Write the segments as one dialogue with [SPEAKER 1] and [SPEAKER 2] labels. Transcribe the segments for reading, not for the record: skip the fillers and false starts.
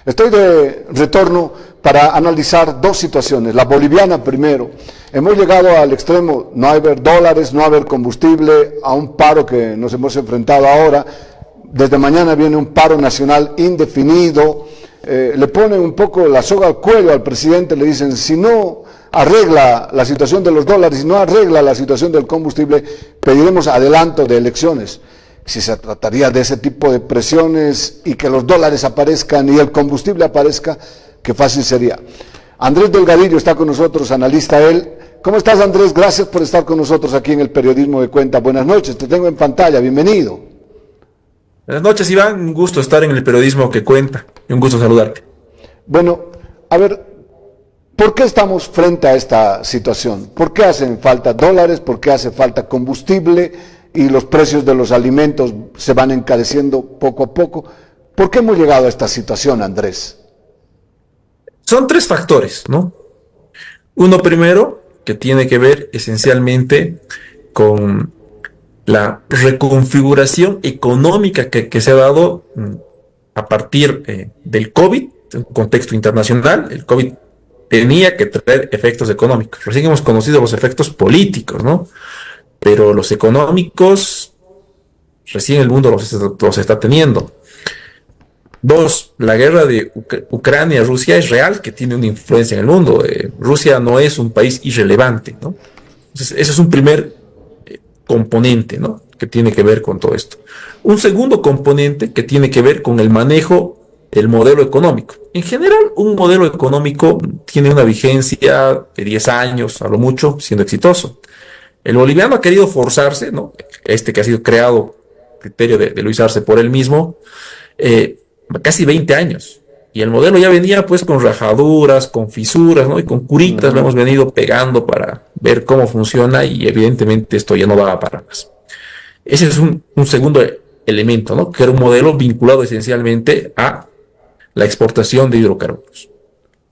[SPEAKER 1] Estoy de retorno para analizar dos situaciones. La boliviana primero. Hemos llegado al extremo, no haber dólares, no haber combustible, a un paro que nos hemos enfrentado ahora. Desde mañana viene un paro nacional indefinido. Le ponen un poco la soga al cuello al presidente, le dicen, si no arregla la situación de los dólares, si no arregla la situación del combustible, pediremos adelanto de elecciones. Si se trataría de ese tipo de presiones y que los dólares aparezcan y el combustible aparezca, qué fácil sería. Andrés Delgadillo está con nosotros, analista él. ¿Cómo estás, Andrés? Gracias por estar con nosotros aquí en el Periodismo de Cuenta. Buenas noches, te tengo en pantalla, bienvenido.
[SPEAKER 2] Buenas noches, Iván, un gusto estar en el Periodismo que Cuenta y un gusto saludarte.
[SPEAKER 1] Bueno, a ver, ¿por qué estamos frente a esta situación? ¿Por qué hacen falta dólares? ¿Por qué hace falta combustible? Y los precios de los alimentos se van encareciendo poco a poco. ¿Por qué hemos llegado a esta situación, Andrés?
[SPEAKER 2] Son tres factores, ¿no? Uno primero, que tiene que ver esencialmente con la reconfiguración económica que se ha dado a partir del COVID, en un contexto internacional. El COVID tenía que traer efectos económicos. Recién hemos conocido los efectos políticos, ¿no? Pero los económicos, recién el mundo los está teniendo. Dos, la guerra de Ucrania-Rusia es real, que tiene una influencia en el mundo. Rusia no es un país irrelevante, ¿no? Entonces, ese es un primer componente, ¿no?, que tiene que ver con todo esto. Un segundo componente que tiene que ver con el manejo del modelo económico. En general, un modelo económico tiene una vigencia de 10 años, a lo mucho, siendo exitoso. El boliviano ha querido forzarse, ¿no?, que ha sido creado, criterio de Luis Arce por él mismo, casi 20 años. Y el modelo ya venía pues con rajaduras, con fisuras, ¿no?, y con curitas, lo hemos venido pegando para ver cómo funciona, y evidentemente esto ya no va para más. Ese es un segundo elemento, ¿no?, que era un modelo vinculado esencialmente a la exportación de hidrocarburos.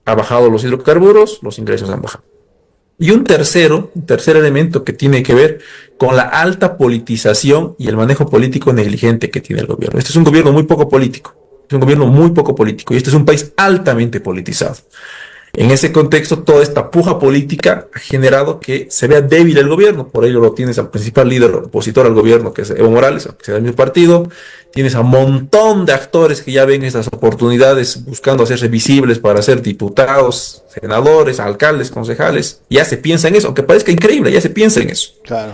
[SPEAKER 2] Ha bajado los hidrocarburos, los ingresos han bajado. Y un tercer elemento que tiene que ver con la alta politización y el manejo político negligente que tiene el gobierno. Este es un gobierno muy poco político, y este es un país altamente politizado. En ese contexto, toda esta puja política ha generado que se vea débil el gobierno. Por ello lo tienes al principal líder opositor al gobierno, que es Evo Morales, aunque sea del mismo partido. Tienes a un montón de actores que ya ven estas oportunidades buscando hacerse visibles para ser diputados, senadores, alcaldes, concejales. Ya se piensa en eso, aunque parezca increíble, ya se piensa en eso.
[SPEAKER 1] Claro.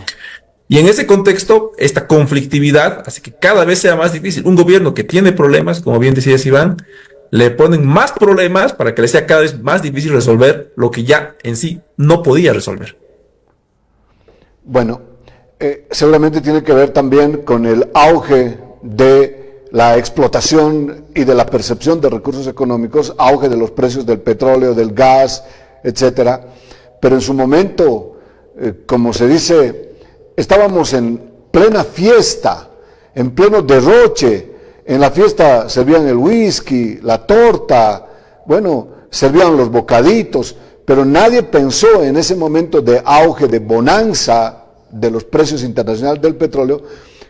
[SPEAKER 2] Y en ese contexto, esta conflictividad hace que cada vez sea más difícil. Un gobierno que tiene problemas, como bien decías, Iván, le ponen más problemas para que le sea cada vez más difícil resolver lo que ya en sí no podía resolver.
[SPEAKER 1] Bueno, seguramente tiene que ver también con el auge de la explotación y de la percepción de recursos económicos, auge de los precios del petróleo, del gas, etcétera. Pero en su momento, como se dice, estábamos en plena fiesta, en pleno derroche. En la fiesta servían el whisky, la torta, bueno, servían los bocaditos, pero nadie pensó en ese momento de auge, de bonanza de los precios internacionales del petróleo,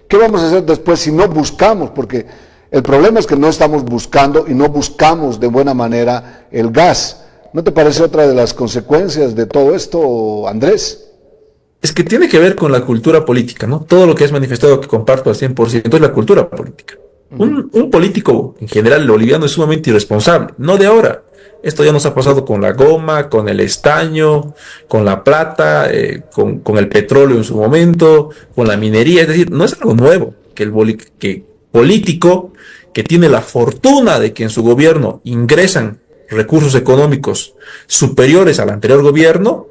[SPEAKER 1] ¿qué vamos a hacer después si no buscamos? Porque el problema es que no estamos buscando y no buscamos de buena manera el gas. ¿No te parece otra de las consecuencias de todo esto, Andrés?
[SPEAKER 2] Es que tiene que ver con la cultura política, ¿no? Todo lo que has manifestado, que comparto al 100%, es la cultura política. Un político, en general, el boliviano, es sumamente irresponsable, no de ahora. Esto ya nos ha pasado con la goma, con el estaño, con la plata, con el petróleo en su momento, con la minería. Es decir, no es algo nuevo que el político que tiene la fortuna de que en su gobierno ingresan recursos económicos superiores al anterior gobierno,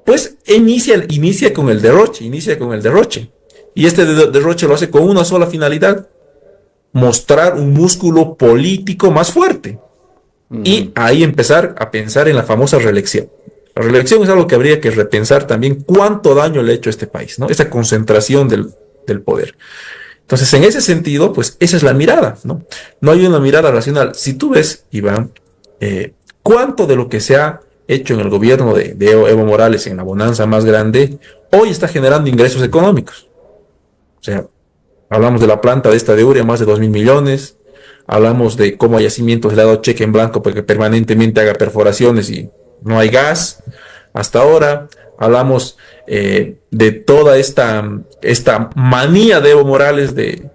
[SPEAKER 2] pues inicia con el derroche. Y este derroche lo hace con una sola finalidad: mostrar un músculo político más fuerte. Y ahí empezar a pensar en la famosa reelección. La reelección es algo que habría que repensar también, cuánto daño le ha hecho a este país, ¿no? Esa concentración del poder. Entonces, en ese sentido, pues esa es la mirada, ¿no? No hay una mirada racional. Si tú ves, Iván, cuánto de lo que se ha hecho en el gobierno de Evo Morales, en la bonanza más grande, hoy está generando ingresos económicos. O sea, hablamos de la planta de esta de Uria, más de 2.000 millones. hablamos de cómo a Yacimientos le ha dado cheque en blanco porque permanentemente haga perforaciones y no hay gas. Hasta ahora hablamos de toda esta manía de Evo Morales de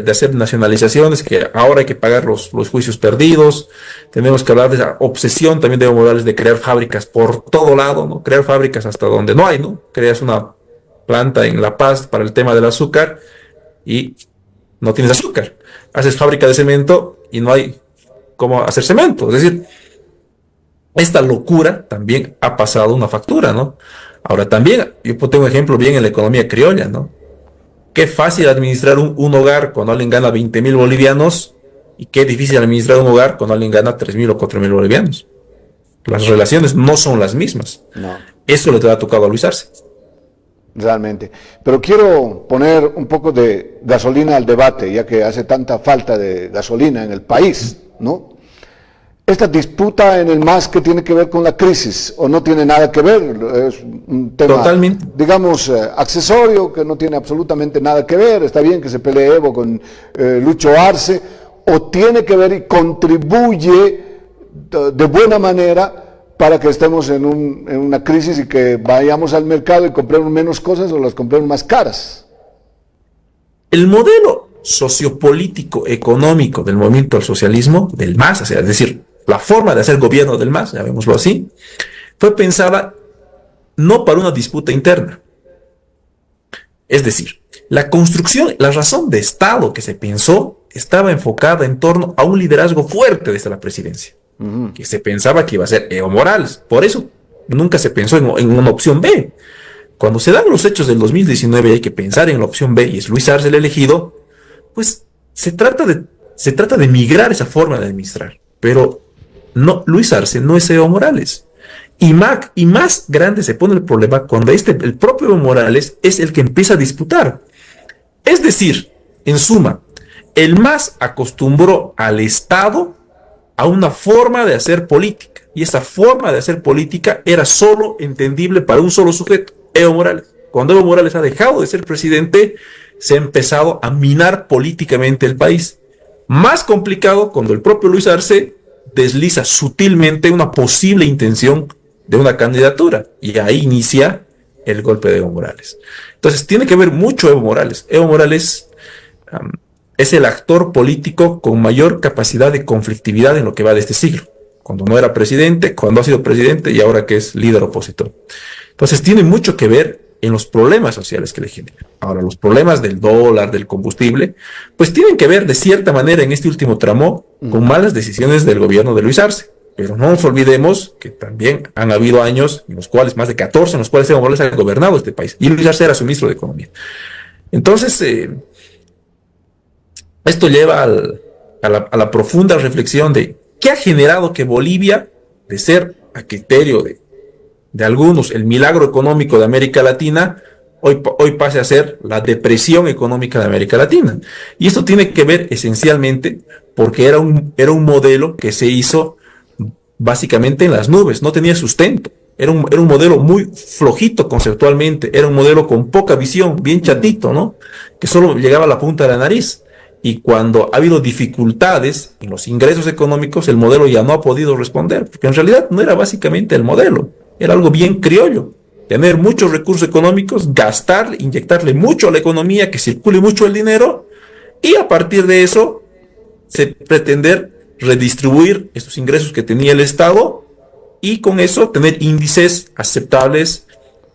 [SPEAKER 2] hacer nacionalizaciones, que ahora hay que pagar los juicios perdidos. Tenemos que hablar de esa obsesión también de Evo Morales de crear fábricas por todo lado, ¿no? Crear fábricas hasta donde no hay, ¿no? Creas una planta en La Paz para el tema del azúcar y no tienes azúcar. Haces fábrica de cemento y no hay cómo hacer cemento. Es decir, esta locura también ha pasado una factura, ¿no? Ahora también, yo tengo un ejemplo bien en la economía criolla, ¿no? Qué fácil administrar un hogar cuando alguien gana 20.000 bolivianos y qué difícil administrar un hogar cuando alguien gana 3.000 o 4.000 bolivianos. Las relaciones no son las mismas.
[SPEAKER 1] No,
[SPEAKER 2] Eso le ha tocado a Luis Arce.
[SPEAKER 1] realmente. Pero quiero poner un poco de gasolina al debate, ya que hace tanta falta de gasolina en el país, ¿no? Esta disputa en el MAS, que tiene que ver con la crisis, o no tiene nada que ver, es un tema,
[SPEAKER 2] Totalmente.
[SPEAKER 1] digamos, accesorio, que no tiene absolutamente nada que ver. Está bien que se pelee Evo con Lucho Arce, o tiene que ver y contribuye de buena manera para que estemos en una crisis y que vayamos al mercado y compremos menos cosas o las compremos más caras.
[SPEAKER 2] El modelo sociopolítico económico del movimiento al socialismo, del MAS, o sea, es decir, la forma de hacer gobierno del MAS, llamémoslo así, fue pensada no para una disputa interna. Es decir, la construcción, la razón de Estado que se pensó estaba enfocada en torno a un liderazgo fuerte desde la presidencia, que se pensaba que iba a ser Evo Morales. Por eso nunca se pensó en una opción B. Cuando se dan los hechos del 2019 y hay que pensar en la opción B y es Luis Arce el elegido, pues se trata de migrar esa forma de administrar. Pero no, Luis Arce no es Evo Morales. Y más grande se pone el problema cuando el propio Evo Morales es el que empieza a disputar. Es decir, en suma, el MAS acostumbró al Estado a una forma de hacer política. Y esa forma de hacer política era solo entendible para un solo sujeto, Evo Morales. Cuando Evo Morales ha dejado de ser presidente, se ha empezado a minar políticamente el país. Más complicado cuando el propio Luis Arce desliza sutilmente una posible intención de una candidatura, y ahí inicia el golpe de Evo Morales. Entonces tiene que ver mucho Evo Morales. Evo Morales es el actor político con mayor capacidad de conflictividad en lo que va de este siglo. Cuando no era presidente, cuando ha sido presidente y ahora que es líder opositor. Entonces tiene mucho que ver en los problemas sociales que le generan. Ahora, los problemas del dólar, del combustible, pues tienen que ver de cierta manera en este último tramo con malas decisiones del gobierno de Luis Arce. Pero no nos olvidemos que también han habido años, en los cuales, más de 14, en los cuales Evo Morales ha gobernado este país. Y Luis Arce era su ministro de Economía. Entonces, esto lleva a la profunda reflexión de qué ha generado que Bolivia, de ser a criterio de algunos el milagro económico de América Latina, hoy pase a ser la depresión económica de América Latina. Y esto tiene que ver esencialmente porque era un modelo que se hizo básicamente en las nubes, no tenía sustento. Era un modelo muy flojito conceptualmente, era un modelo con poca visión, bien chatito, ¿no? Que solo llegaba a la punta de la nariz. Y cuando ha habido dificultades en los ingresos económicos, el modelo ya no ha podido responder, porque en realidad no era básicamente el modelo, era algo bien criollo. Tener muchos recursos económicos, gastar, inyectarle mucho a la economía, que circule mucho el dinero, y a partir de eso, pretender redistribuir estos ingresos que tenía el Estado, y con eso tener índices aceptables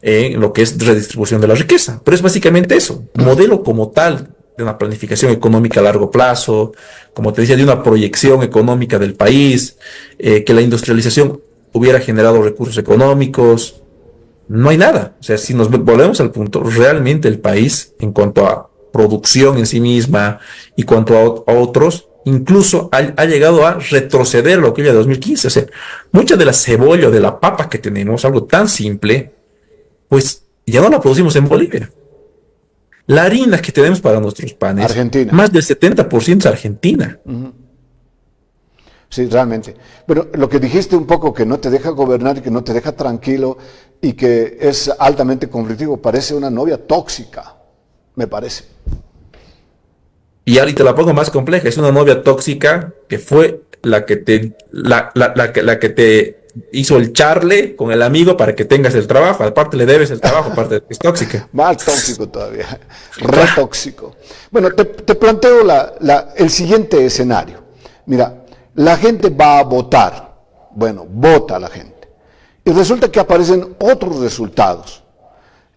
[SPEAKER 2] en lo que es redistribución de la riqueza. Pero es básicamente eso, modelo como tal, de una planificación económica a largo plazo, como te decía, de una proyección económica del país, que la industrialización hubiera generado recursos económicos. No hay nada. O sea, si nos volvemos al punto, realmente el país, en cuanto a producción en sí misma y cuanto a otros, incluso ha llegado a retroceder lo que era 2015. O sea, mucha de la cebolla, de la papa que tenemos, algo tan simple, pues ya no la producimos en Bolivia. La harina que tenemos para nuestros panes,
[SPEAKER 1] Argentina.
[SPEAKER 2] más del 70% es Argentina.
[SPEAKER 1] Sí, realmente. Pero lo que dijiste un poco, que no te deja gobernar y que no te deja tranquilo y que es altamente conflictivo, parece una novia tóxica, me parece.
[SPEAKER 2] Y ahorita la pongo más compleja, es una novia tóxica que fue la que te hizo el charle con el amigo para que tengas el trabajo. Aparte le debes el trabajo, aparte es tóxica.
[SPEAKER 1] Más tóxico todavía, re tóxico. Bueno, te planteo el siguiente escenario. Mira, la gente va a votar. Bueno, vota la gente. Y resulta que aparecen otros resultados.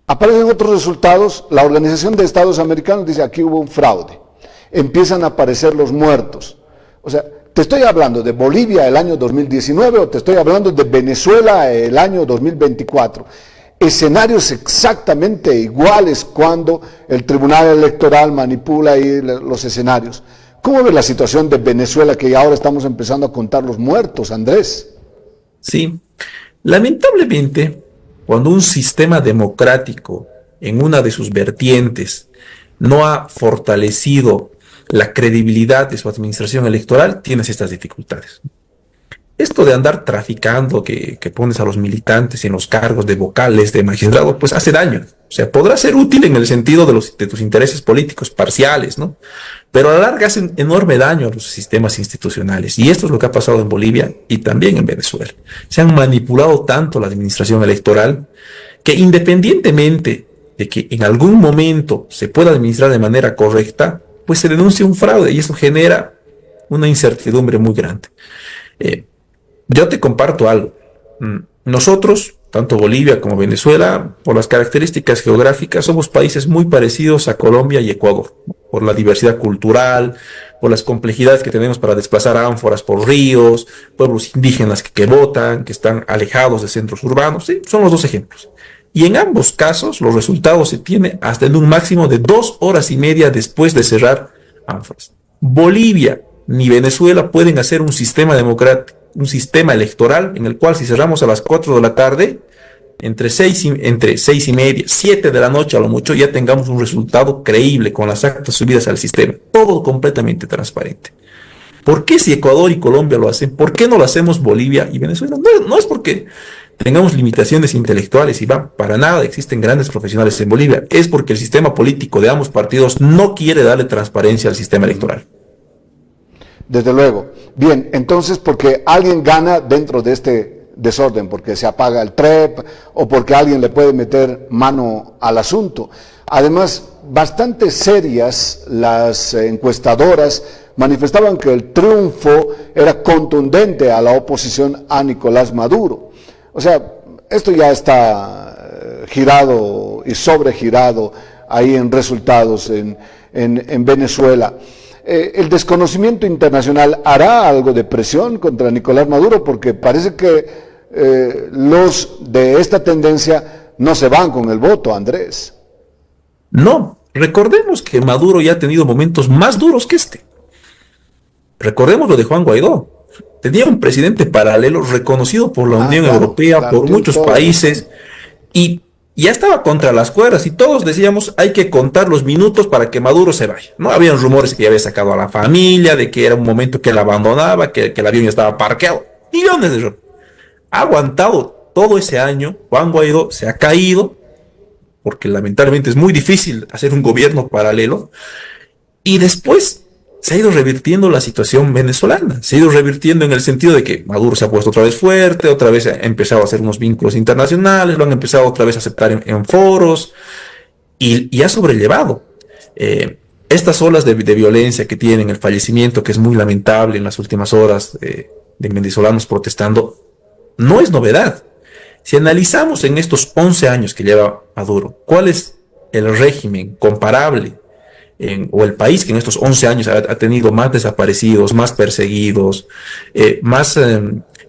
[SPEAKER 1] Aparecen otros resultados, la Organización de Estados Americanos dice aquí hubo un fraude. Empiezan a aparecer los muertos. O sea, ¿te estoy hablando de Bolivia el año 2019 o te estoy hablando de Venezuela el año 2024? Escenarios exactamente iguales cuando el Tribunal Electoral manipula ahí los escenarios. ¿Cómo ves la situación de Venezuela que ahora estamos empezando a contar los muertos, Andrés?
[SPEAKER 2] Sí, lamentablemente, cuando un sistema democrático en una de sus vertientes no ha fortalecido la credibilidad de su administración electoral, tienes estas dificultades. Esto de andar traficando, que pones a los militantes en los cargos de vocales, de magistrados, pues hace daño. O sea, podrá ser útil en el sentido de tus intereses políticos parciales, ¿no? Pero a la larga hace un enorme daño a los sistemas institucionales. Y esto es lo que ha pasado en Bolivia y también en Venezuela. Se han manipulado tanto la administración electoral que independientemente de que en algún momento se pueda administrar de manera correcta, pues se denuncia un fraude y eso genera una incertidumbre muy grande. Yo te comparto algo. Nosotros, tanto Bolivia como Venezuela, por las características geográficas, somos países muy parecidos a Colombia y Ecuador, por la diversidad cultural, por las complejidades que tenemos para desplazar ánforas por ríos, pueblos indígenas que votan, que están alejados de centros urbanos. ¿Sí? Son los dos ejemplos. Y en ambos casos, los resultados se tienen hasta en un máximo de 2 horas y media después de cerrar ánforas. Bolivia ni Venezuela pueden hacer un sistema democrático, un sistema electoral en el cual si cerramos a las 4 de la tarde, entre 6 y media, 7 de la noche a lo mucho, ya tengamos un resultado creíble con las actas subidas al sistema. Todo completamente transparente. ¿Por qué si Ecuador y Colombia lo hacen? ¿Por qué no lo hacemos Bolivia y Venezuela? No es porque tengamos limitaciones intelectuales y va, para nada, existen grandes profesionales en Bolivia. Es porque el sistema político de ambos partidos no quiere darle transparencia al sistema electoral.
[SPEAKER 1] Desde luego. Bien, entonces porque alguien gana dentro de este desorden, porque se apaga el TREP o porque alguien le puede meter mano al asunto. Además, bastante serias las encuestadoras manifestaban que el triunfo era contundente a la oposición a Nicolás Maduro. O sea, esto ya está girado y sobregirado ahí en resultados en Venezuela. ¿El desconocimiento internacional hará algo de presión contra Nicolás Maduro? Porque parece que los de esta tendencia no se van con el voto, Andrés.
[SPEAKER 2] No, recordemos que Maduro ya ha tenido momentos más duros que este. Recordemos lo de Juan Guaidó. Tenía un presidente paralelo reconocido por la Unión Europea, por muchos países, y ya estaba contra las cuerdas y todos decíamos hay que contar los minutos para que Maduro se vaya. No habían rumores que ya había sacado a la familia, de que era un momento que él abandonaba, que el avión ya estaba parqueado. Millones de rumores. Ha aguantado todo ese año. Juan Guaidó se ha caído, porque lamentablemente es muy difícil hacer un gobierno paralelo. Y después se ha ido revirtiendo la situación venezolana. Se ha ido revirtiendo en el sentido de que Maduro se ha puesto otra vez fuerte, otra vez ha empezado a hacer unos vínculos internacionales, lo han empezado otra vez a aceptar en foros y ha sobrellevado. Estas olas de violencia que tienen, el fallecimiento que es muy lamentable en las últimas horas de venezolanos protestando, no es novedad. Si analizamos en estos 11 años que lleva Maduro, ¿cuál es el régimen comparable o el país que en estos 11 años ha tenido más desaparecidos, más perseguidos, más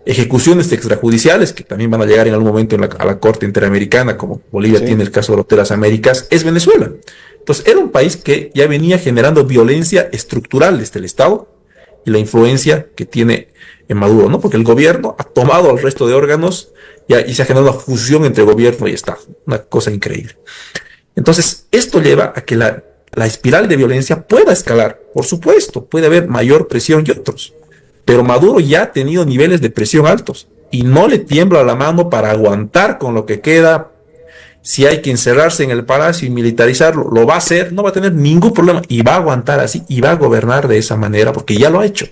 [SPEAKER 2] ejecuciones extrajudiciales que también van a llegar en algún momento a la Corte Interamericana, como Bolivia tiene el caso de las Américas, es Venezuela? Entonces era un país que ya venía generando violencia estructural desde el Estado y la influencia que tiene en Maduro, ¿no? Porque el gobierno ha tomado al resto de órganos y se ha generado una fusión entre gobierno y Estado, una cosa increíble. Entonces esto lleva a que la espiral de violencia pueda escalar. Por supuesto, puede haber mayor presión y otros, pero Maduro ya ha tenido niveles de presión altos y no le tiembla la mano para aguantar con lo que queda Si hay que encerrarse en el palacio y militarizarlo, lo va a hacer, no va a tener ningún problema y va a aguantar así y va a gobernar de esa manera porque ya lo ha hecho.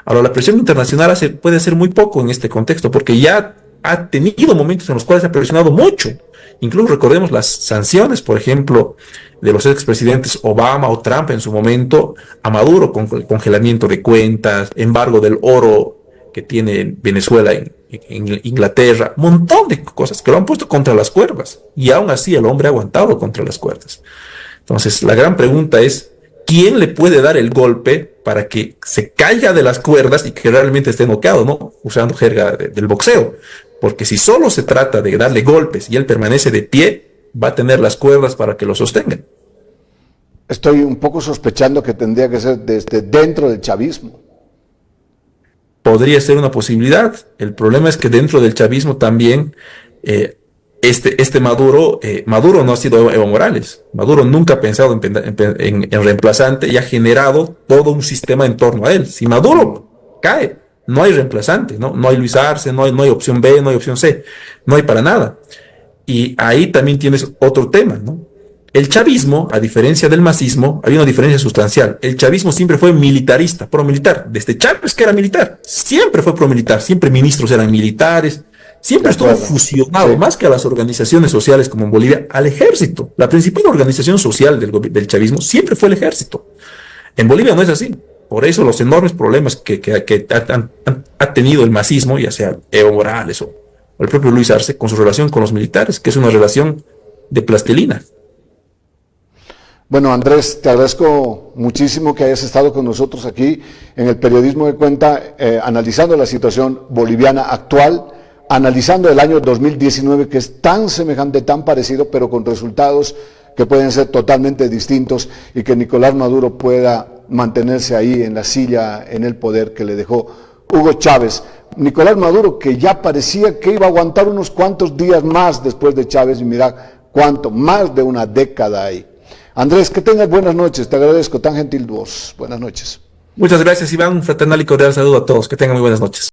[SPEAKER 2] Ahora, la presión internacional puede ser muy poco en este contexto porque ya ha tenido momentos en los cuales ha presionado mucho. Incluso recordemos las sanciones, por ejemplo, de los expresidentes Obama o Trump en su momento a Maduro, con el congelamiento de cuentas, embargo del oro que tiene Venezuela en Inglaterra, un montón de cosas que lo han puesto contra las cuerdas y aún así el hombre ha aguantado contra las cuerdas. Entonces, la gran pregunta es, ¿quién le puede dar el golpe para que se caiga de las cuerdas y que realmente esté noqueado, ¿no? Usando jerga del boxeo. Porque si solo se trata de darle golpes y él permanece de pie, va a tener las cuerdas para que lo sostengan.
[SPEAKER 1] Estoy un poco sospechando que tendría que ser desde dentro del chavismo.
[SPEAKER 2] Podría ser una posibilidad. El problema es que dentro del chavismo también Maduro no ha sido Evo Morales. Maduro nunca ha pensado en reemplazante y ha generado todo un sistema en torno a él. Si Maduro cae, no hay reemplazante, ¿no? No hay Luis Arce, no hay opción B, no hay opción C, no hay para nada. Y ahí también tienes otro tema, ¿no? El chavismo, a diferencia del masismo, hay una diferencia sustancial. El chavismo siempre fue militarista, promilitar. Desde Chávez, que era militar, siempre fue promilitar, siempre ministros eran militares, siempre estuvo fusionado, más que a las organizaciones sociales como en Bolivia, al ejército. La principal organización social del chavismo siempre fue el ejército. En Bolivia no es así. Por eso los enormes problemas que ha tenido el masismo, ya sea Evo Morales o el propio Luis Arce, con su relación con los militares, que es una relación de plastilina.
[SPEAKER 1] Bueno, Andrés, te agradezco muchísimo que hayas estado con nosotros aquí en el Periodismo de Cuenta, analizando la situación boliviana actual, analizando el año 2019, que es tan semejante, tan parecido, pero con resultados que pueden ser totalmente distintos y que Nicolás Maduro pueda mantenerse ahí en la silla, en el poder que le dejó Hugo Chávez. Nicolás Maduro, que ya parecía que iba a aguantar unos cuantos días más después de Chávez, y mira cuánto, más de una década ahí. Andrés, que tengas buenas noches, te agradezco, tan gentil voz. Buenas noches.
[SPEAKER 2] Muchas gracias, Iván. Un fraternal y cordial saludo a todos. Que tengan muy buenas noches.